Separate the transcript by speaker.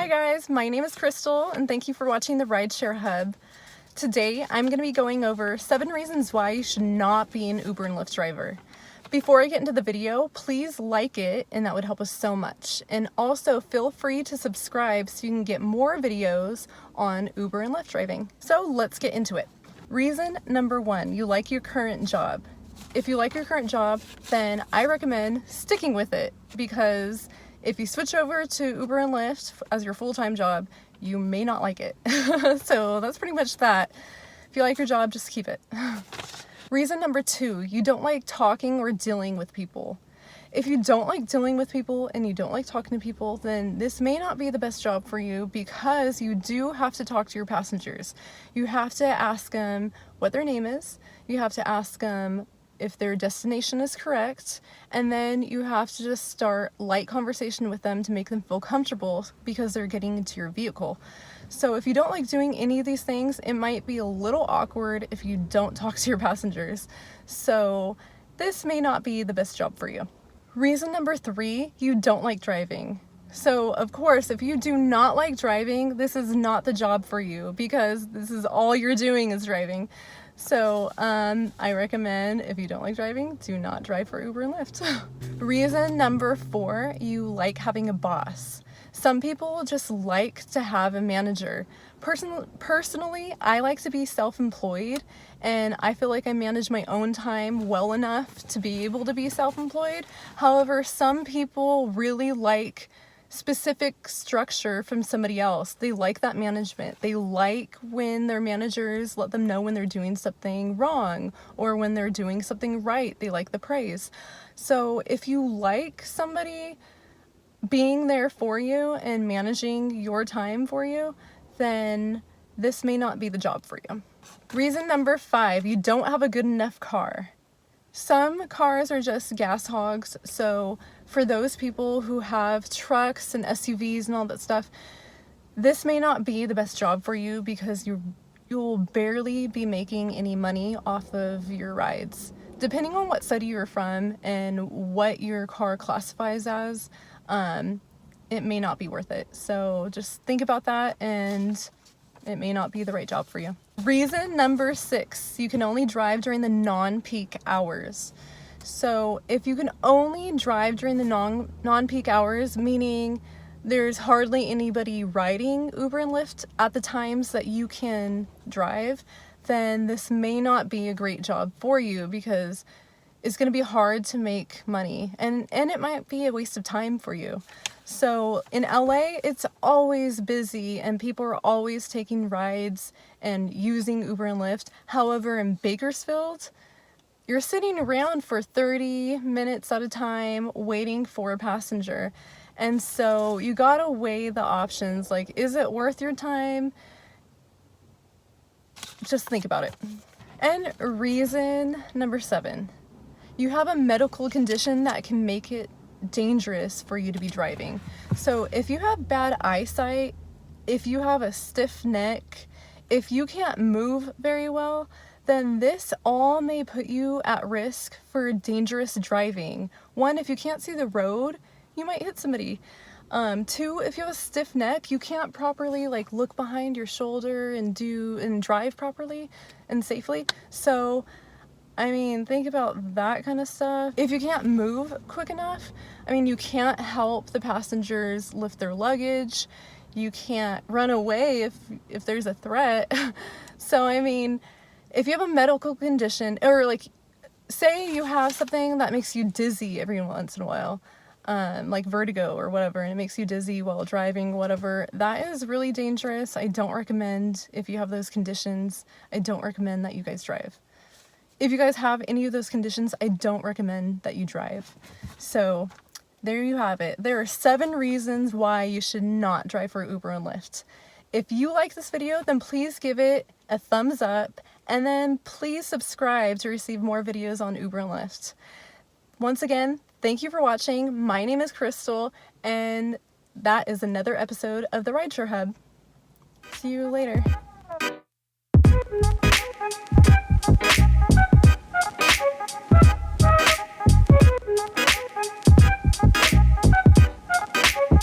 Speaker 1: Hi guys, my name is Crystal and thank you for watching the Rideshare Hub. Today I'm going to be going over 7 reasons why you should not be an Uber and Lyft driver. Before I get into the video, please like it and that would help us so much. And also feel free to subscribe so you can get more videos on Uber and Lyft driving. So let's get into it. Reason number 1, you like your current job. If you like your current job, then I recommend sticking with it, because if you switch over to Uber and Lyft as your full-time job, you may not like it. So that's pretty much that. If you like your job, just keep it. Reason number 2, you don't like talking or dealing with people. If you don't like dealing with people and you don't like talking to people, then this may not be the best job for you, because you do have to talk to your passengers. You have to ask them what their name is. You have to ask them if their destination is correct, and then you have to just start light conversation with them to make them feel comfortable because they're getting into your vehicle. So if you don't like doing any of these things, it might be a little awkward if you don't talk to your passengers. So this may not be the best job for you. Reason number 3, you don't like driving. So of course, if you do not like driving, this is not the job for you, because this is all you're doing is driving. So I recommend, if you don't like driving, do not drive for Uber and Lyft. Reason number 4, you like having a boss. Some people just like to have a manager. Personally, I like to be self-employed, and I feel like I manage my own time well enough to be able to be self-employed. However, some people really like specific structure from somebody else. They like that management. They like when their managers let them know when they're doing something wrong or when they're doing something right. They like the praise. So if you like somebody being there for you and managing your time for you, then this may not be the job for you. Reason number 5, you don't have a good enough car. Some cars are just gas hogs, so for those people who have trucks and SUVs and all that stuff, this may not be the best job for you, because you'll barely be making any money off of your rides. Depending on what city you're from and what your car classifies as, it may not be worth it. So just think about that, and it may not be the right job for you. Reason number 6, you can only drive during the non-peak hours. So if you can only drive during the non-peak hours, meaning there's hardly anybody riding Uber and Lyft at the times that you can drive, then this may not be a great job for you, because it's going to be hard to make money, and it might be a waste of time for you. So in LA, it's always busy and people are always taking rides and using Uber and Lyft. However, in Bakersfield, you're sitting around for 30 minutes at a time waiting for a passenger. And so you gotta weigh the options. Like, is it worth your time? Just think about it. And reason number 7, you have a medical condition that can make it dangerous for you to be driving. So if you have bad eyesight, if you have a stiff neck, if you can't move very well, then this all may put you at risk for dangerous driving. 1, if you can't see the road, you might hit somebody. 2, if you have a stiff neck, you can't properly look behind your shoulder and drive properly and safely. So I mean, think about that kind of stuff. If you can't move quick enough, I mean, you can't help the passengers lift their luggage. You can't run away if there's a threat. So, I mean, if you have a medical condition, or say you have something that makes you dizzy every once in a while, like vertigo or whatever, and it makes you dizzy while driving, whatever, that is really dangerous. I don't recommend, if you have those conditions, I don't recommend that you guys drive. If you guys have any of those conditions, I don't recommend that you drive. So there you have it. There are 7 reasons why you should not drive for Uber and Lyft. If you like this video, then please give it a thumbs up, and then please subscribe to receive more videos on Uber and Lyft. Once again, thank you for watching. My name is Crystal, and that is another episode of the Rideshare Hub. See you later.